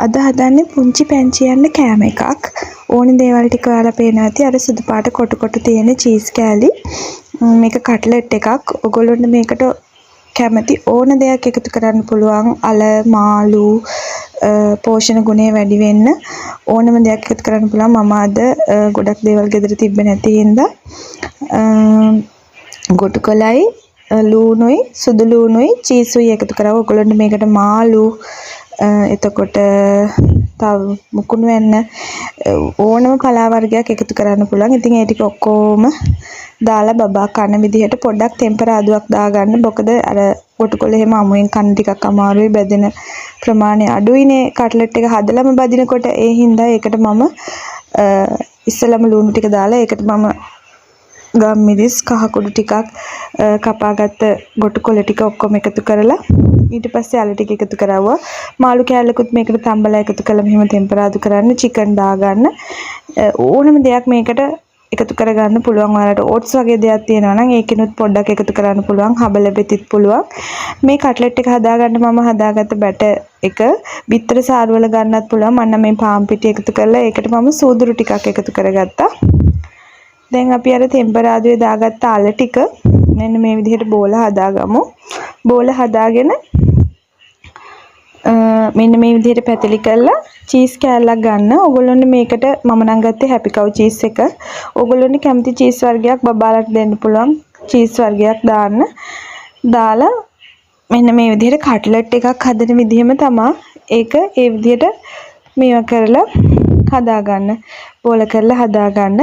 අද හදන්නේ පුංචි පැංචියන්ට කෑම එකක්. ඕනි දේවල් ටික ඔයාලා පේනවා ඇති. අර සුදු පාට කොටු කොටු තියෙන චීස් කෑලි. මේක කට්ලට් එකක්. ඔයගොල්ලොන්ට මේකට කැමති ඕන දෙයක් එකතු කරන්න පුළුවන්. අල, මාළු, පෝෂණ ගුණය වැඩි වෙන්න ඕනම දෙයක් එකතු කරන්න පුළුවන්. මම අද ගොඩක් දේවල් ගෙදර තිබ්බේ නැති හින්දා ගොටු කොලයි ලූණුයි සුදු ලූණුයි චීසුයි එකතු කරා. ඔයගොල්ලොන්ට මේකට මාළු එතකොට තව මුකුණු වෙන්න ඕනම පලා වර්ගයක් එකතු කරන්න පුළුවන්. ඉතින් ඒ ටික ඔක්කොම දාලා බබා කන විදිහට පොඩ්ඩක් ටෙම්පරාදුවක් දාගන්න. මොකද අර ගොටුකොළ එහෙම අමුයෙන් කන ටිකක් අමාරුයි, බැදෙන ප්‍රමාණය අඩුයිනේ කට්ලට් එක හදලම බදිනකොට. ඒ හින්දා ඒකට මම ඉස්සලම ලුණු ටික දාලා ඒකට මම ගම්මිරිස් කහ කුඩු ටිකක් කපාගත්ත ගොටුකොළ ටික ඔක්කොම එකතු කරලා ඊට පස්සේ අල ටික එකතු කරවුවා. මාළු කෑල්ලකුත් මේකට තම්බලා එකතු කළා. මෙහෙම ටෙම්පරාදු කරන්න, චිකන් දාගන්න, ඕනම දෙයක් මේකට එකතු කරගන්න පුළුවන්. ඔයාලට ඕට්ස් වගේ දෙයක් තියෙනවා නම් ඒකිනුත් පොඩ්ඩක් එකතු කරන්න පුළුවන්. හබල බෙතිත් පුළුවන්. මේ කට්ලට් එක හදාගන්න මම හදාගත්ත බැටර් එක බිත්තර සාරු වල ගන්නත් පුළුවන්. මම මේ පාන් පිටි එකතු කරලා ඒකට මම සූදුරු ටිකක් එකතු කරගත්තා. දැන් අපි අර ටෙම්පරාදුවේ දාගත්ත අල ටික මෙන්න මේ විදිහට බෝල හදාගමු. බෝල හදාගෙන මෙන්න මේ විදිහට පැතිලි කරලා චීස් කෑල්ලක් ගන්න. ඕගොල්ලොන්ට මේකට මම නම් ගත්තේ හැපි කව් චීස් එක. ඕගොල්ලොන්ට කැමති චීස් වර්ගයක් බබාලට දෙන්න පුළුවන්. චීස් වර්ගයක් දාන්න. දාලා මෙන්න මේ විදිහට කට්ලට් එකක් හදන විදිහම තමයි ඒක ඒ විදිහට මේවා කරලා හදාගන්න. බෝල කරලා හදාගන්න.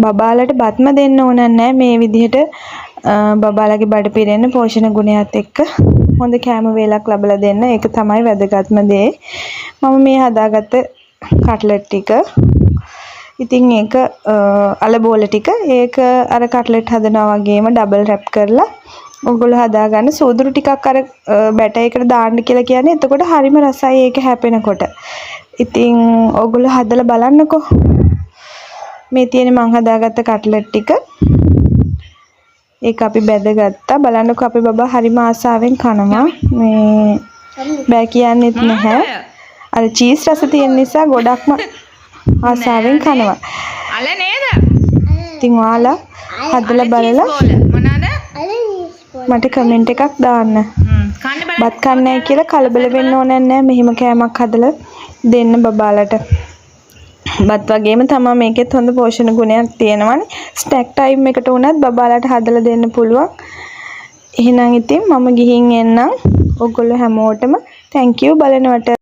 බබාලට බත්ම දෙන්න ඕන නැහැ. මේ විදිහට බබාලගේ බඩ පිරෙන්න පෝෂණ ගුණයත් එක්ක හොඳ කෑම වේලක් ලැබලා දෙන්න. ඒක තමයි වැදගත්ම දේ. මම මේ හදාගත්ත කට්ලට් ටික ඉතින් ඒක අල බෝල ටික ඒක අර කට්ලට් හදනවා වගේම ඩබල් රැප් කරලා ඔයගොල්ලෝ හදාගන්න. සූදුරු ටිකක් අර බැටර් එකට දාන්න කියලා කියන්නේ. එතකොට හරිම රසයි ඒක හැපෙනකොට. ඉතින් ඔයගොල්ලෝ හදලා බලන්නකෝ. මේ තියෙන මං හදාගත්ත කට්ලට් ටික ඒක අපි බෙදගත්තා. බලන්නකෝ අපේ බබා හරිම ආසාවෙන් කනවා. මේ බෑ කියන්නෙත් නැහැ. අර චීස් රස තියෙන නිසා ගොඩක්ම ආසාවෙන් කනවා. අල නේද? ඉතින් ඔයාලා හදලා බලලා මට කමෙන්ට් එකක් දාන්න. බත් කන්නේ කියලා කලබල වෙන්න ඕනේ නැහැ. මෙහිම කෑමක් හදලා දෙන්න බබාලට. බත් වගේම තමයි මේකෙත් හොඳ පෝෂණ ගුණයක් තියෙනවානේ. ස්නැක් ටයිම් එකට උනත් බබාලට හදලා දෙන්න පුළුවන්. එහෙනම් ඉතින් මම ගිහින් එන්නම්. ඔයගොල්ලෝ හැමෝටම thank you බලනවට.